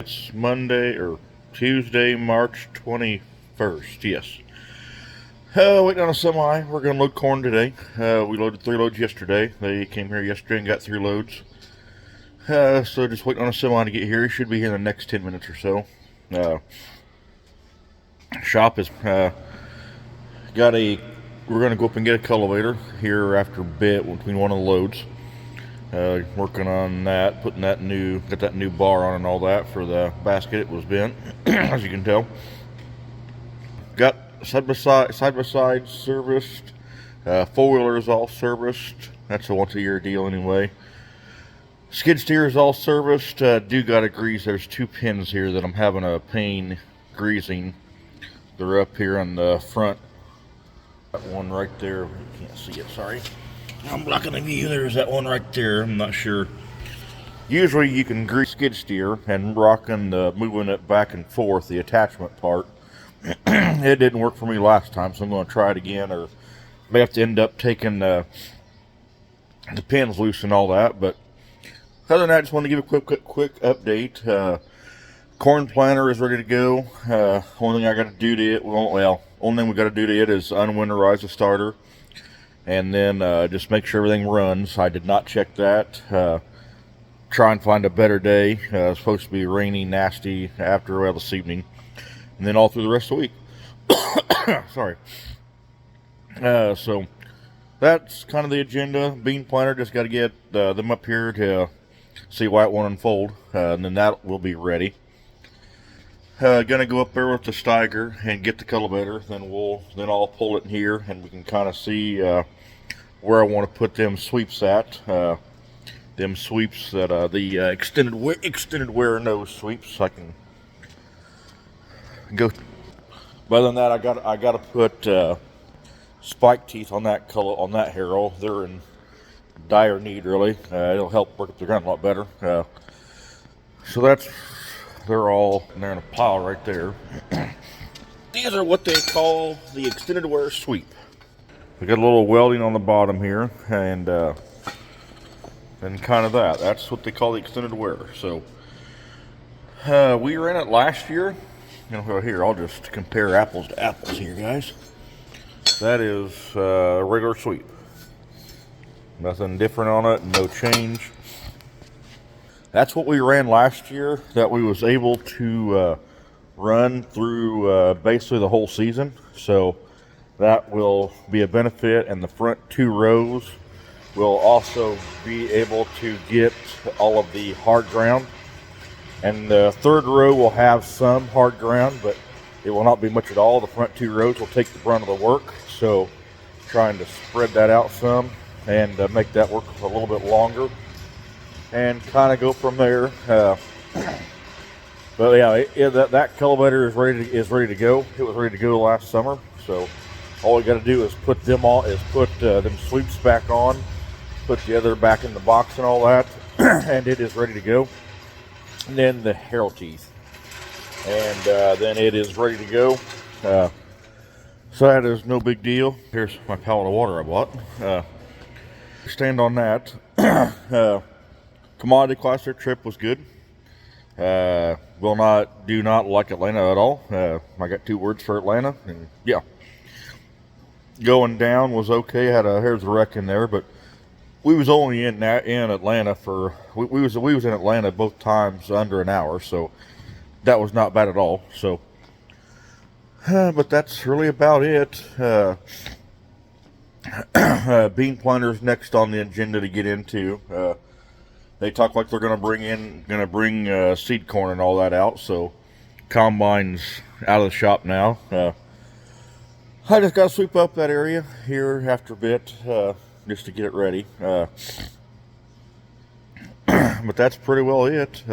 It's Monday or Tuesday, March 21st. Yes. Waiting on a semi. We're going to load corn today. We loaded 3 loads yesterday. They came here yesterday and got 3 loads. So just waiting on a semi to get here. He should be here in the next 10 minutes or so. Shop is got a. We're going to go up and get a cultivator here after a bit between one of the loads. Working on that, got that new bar on and all that for the basket. It was bent, as you can tell. Got side by side serviced. 4-wheeler is all serviced. That's a once a year deal anyway. Skid steer is all serviced. Do gotta grease. There's 2 pins here that I'm having a pain greasing. They're up here on the front. That one right there. You can't see it. Sorry. I'm blocking the view. There's that one right there. I'm not sure. Usually you can grease skid steer and moving it back and forth, the attachment part. It didn't work for me last time, so I'm going to try it again, or may have to end up taking the pins loose and all that. But other than that, I just wanted to give a quick update. Corn planter is ready to go. Only thing I got to do to it, only thing we got to do to it is unwinterize the starter. And then just make sure everything runs. I did not check that. Try and find a better day. It's supposed to be rainy, nasty after this evening. And then all through the rest of the week. Sorry. So that's kind of the agenda. Bean planter, just got to get them up here to see why it won't unfold. And then that will be ready. Gonna go up there with the Steiger and get the cultivator. Then I'll pull it in here and we can kind of see where I want to put them sweeps at. Them sweeps that the extended wear nose sweeps. I can go. But other than that, I got to put spike teeth on that harrow. They're in dire need, really. It'll help work up the ground a lot better. So they're all in there in a pile right there. These are what they call the extended wear sweep. We got a little welding on the bottom here, and kind of that's what they call the extended wear. So we ran it last year. Here, I'll just compare apples to apples here, guys. That is a regular sweep. Nothing different on it, no change. That's what we ran last year, that we was able to run through basically the whole season. So that will be a benefit, and the front 2 rows will also be able to get all of the hard ground. And the 3rd row will have some hard ground, but it will not be much at all. The front 2 rows will take the brunt of the work. So trying to spread that out some and make that work a little bit longer and kind of go from there. But yeah, that cultivator is ready to go. It was ready to go last summer. So all we got to do is put them sweeps back on, put the other back in the box and all that, and it is ready to go. And then the harrow teeth, and then it is ready to go. So that is no big deal. Here's my pallet of water I bought. Stand on that. Commodity Classic trip was good. Do not like Atlanta at all. I got 2 words for Atlanta, and yeah. Going down was okay. Here's a wreck in there, but we was only in Atlanta for we was in Atlanta both times under an hour, so that was not bad at all. So, but that's really about it. Bean planters next on the agenda to get into. They talk like they're gonna bring seed corn and all that out. So combine's out of the shop now. I just gotta sweep up that area here after a bit, just to get it ready. But that's pretty well it.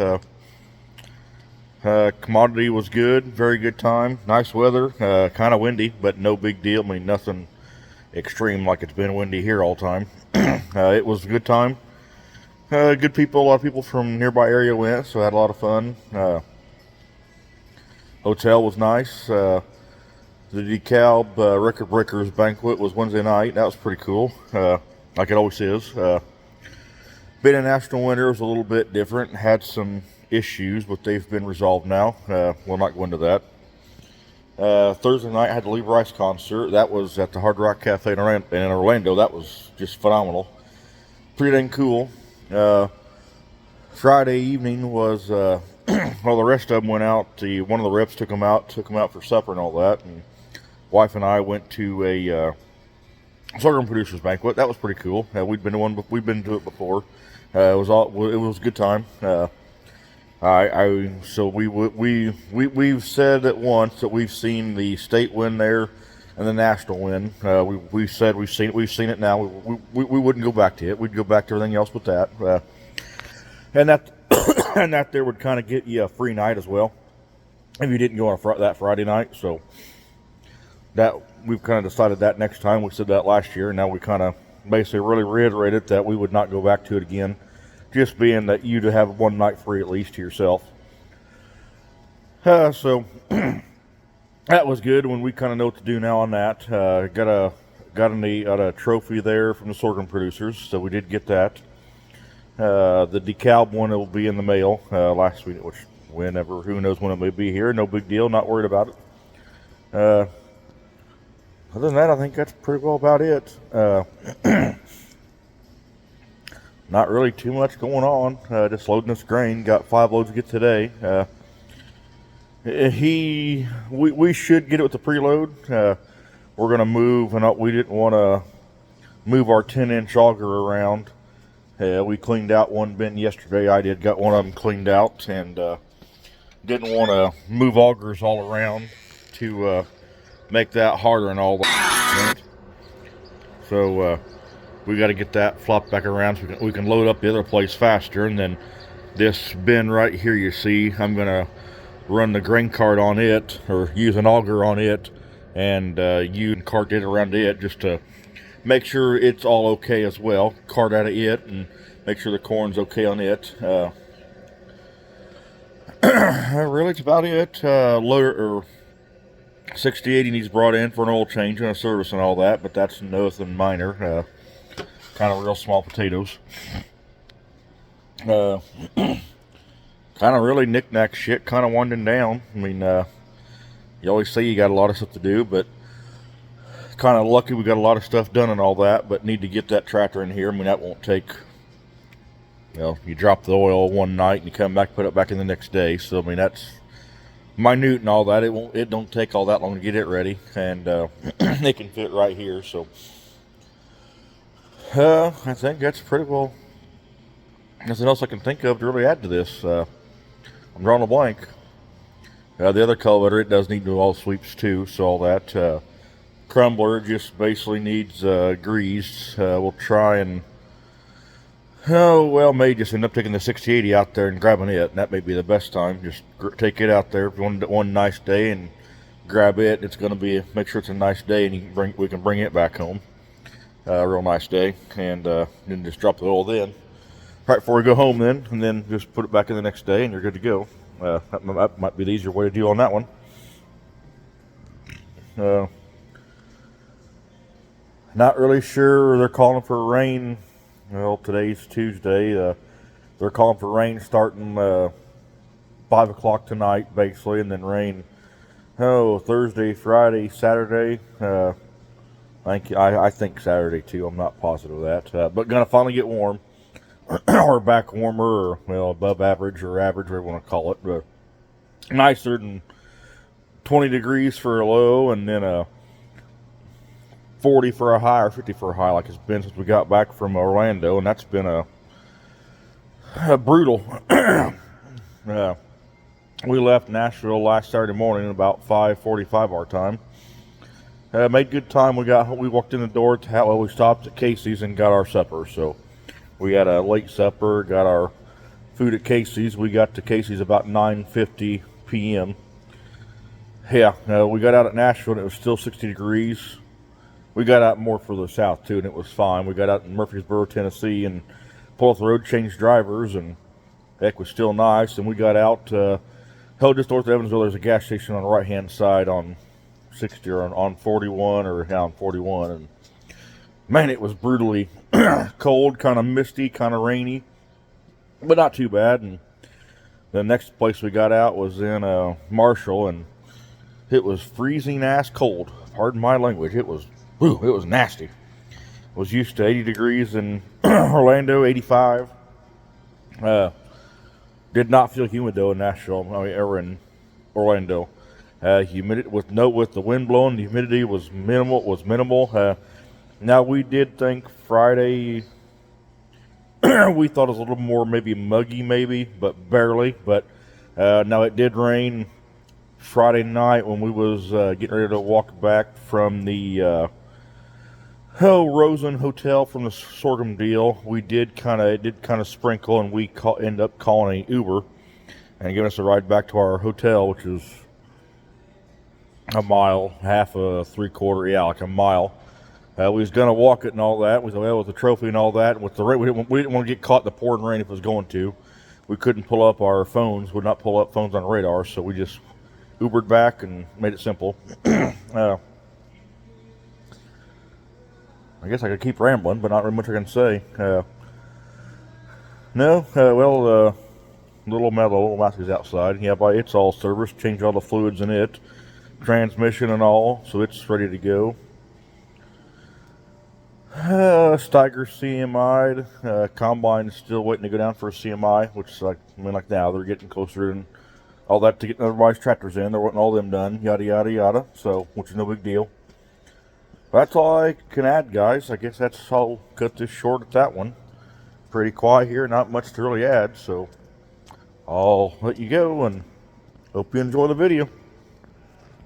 Commodity was good, very good time, nice weather, kind of windy, but no big deal. I mean, nothing extreme like it's been windy here all the time. It was a good time. Good people, a lot of people from nearby area went, so I had a lot of fun. Hotel was nice. The DeKalb Record Breakers banquet was Wednesday night. That was pretty cool, like it always is. Being a national winter was a little bit different. Had some issues, but they've been resolved now. We'll not go into that. Thursday night, I had the Lee Rice concert. That was at the Hard Rock Cafe in Orlando. That was just phenomenal. Pretty dang cool. Friday evening was, well, the rest of them went out. One of the reps took them out for supper and all that. And wife and I went to a Sorghum Producers Banquet. That was pretty cool. We've been to it before. It was a good time. So we've said at once that we've seen the state win there and the national win. We've said we've seen it now. We wouldn't go back to it. We'd go back to everything else but that. And that and that there would kind of get you a free night as well if you didn't go on that Friday night. So that we've kind of decided that next time. We said that last year, and now we kind of basically really reiterated that we would not go back to it again. Just being that you'd have one night free at least to yourself. So that was good when we kind of know what to do now on that. Got a trophy there from the Sorghum Producers, so we did get that. The DeKalb one will be in the mail last week, which whenever, who knows when it may be here. No big deal, not worried about it. Other than that, I think that's pretty well about it. Not really too much going on. Just loading this grain. Got 5 loads to get today. We should get it with the preload. We're gonna move, and we didn't want to move our 10-inch auger around. We cleaned out one bin yesterday. I got one of them cleaned out, and didn't want to move augers all around to make that harder and all that. So we got to get that flopped back around so we can load up the other place faster. And then this bin right here, you see, I'm gonna run the grain cart on it, or use an auger on it, and cart it around it just to make sure it's all okay as well. Cart out of it and make sure the corn's okay on it. Really, it's about it. Loader or 6080 needs brought in for an oil change and a service and all that, but that's nothing minor. Kind of real small potatoes. Kind of really knick-knack shit, kind of winding down. I mean, you always say you got a lot of stuff to do, but kind of lucky we got a lot of stuff done and all that, but need to get that tractor in here. I mean, that won't take, you drop the oil one night and you come back, put it back in the next day. So, I mean, that's minute and all that. It don't take all that long to get it ready, and it can fit right here. So, I think that's pretty well. Nothing else I can think of to really add to this. I'm drawing a blank. The other cultivator, it does need to do all sweeps too, so all that. Crumbler just basically needs greased. We'll try and, may just end up taking the 6080 out there and grabbing it. And that may be the best time. Just take it out there one nice day and grab it. It's going to be, make sure it's a nice day, and we can bring it back home. A real nice day, and then just drop the oil then. Right before we go home then, and then just put it back in the next day and you're good to go. That might be the easier way to deal on that one. Not really sure. They're calling for rain. Well, today's Tuesday. They're calling for rain starting 5 o'clock tonight, basically, and then rain Thursday, Friday, Saturday. I think Saturday too. I'm not positive of that. But gonna finally get warm. Or back warmer, or above average or average, whatever you want to call it, but nicer than 20 degrees for a low, and then 40 for a high or 50 for a high, like it's been since we got back from Orlando, and that's been a brutal. We left Nashville last Saturday morning about 5:45 our time. Made good time. We walked in the door to we stopped at Casey's and got our supper. So we had a late supper, got our food at Casey's. We got to Casey's about 9:50 p.m. Yeah, we got out at Nashville and it was still 60 degrees. We got out more further south too, and it was fine. We got out in Murfreesboro, Tennessee, and pulled off the road, changed drivers, and heck, was still nice. And we got out, held just north of Evansville. There's a gas station on the right-hand side on 60 or on 41 or on 41, and man, it was brutally cold, kind of misty, kind of rainy, but not too bad. And The next place we got out was in Marshall, and it was freezing ass cold. Pardon my language. It was nasty. Was used to 80 degrees in Orlando, 85. Did not feel humid though in Nashville, or in Orlando. Humidity with the wind blowing, the humidity was minimal. Now we did think Friday we thought it was a little more maybe muggy, but barely. But now it did rain Friday night when we was getting ready to walk back from the Rosen Hotel from the Sorghum deal. It did kind of sprinkle, and we ended up calling an Uber and giving us a ride back to our hotel, which is a mile, half a three-quarter, like a mile. We was gonna walk it and all that. We thought, well, with the trophy and all that, with the rain, we didn't want to get caught in the pouring rain if it was going to. We couldn't pull up our phones. Would not pull up phones on radar, so we just Ubered back and made it simple. I guess I could keep rambling, but not really much I can say. Little Matthew's outside. Yeah, but it's all serviced. Changed all the fluids in it, transmission and all, so it's ready to go. Steiger CMI'd. Combine is still waiting to go down for a CMI, which is like now they're getting closer and all that to get everybody's tractors in. They're wanting all them done, yada yada yada. So, which is no big deal. That's all I can add, guys. I guess I'll cut this short at that one. Pretty quiet here, not much to really add, so I'll let you go and hope you enjoy the video.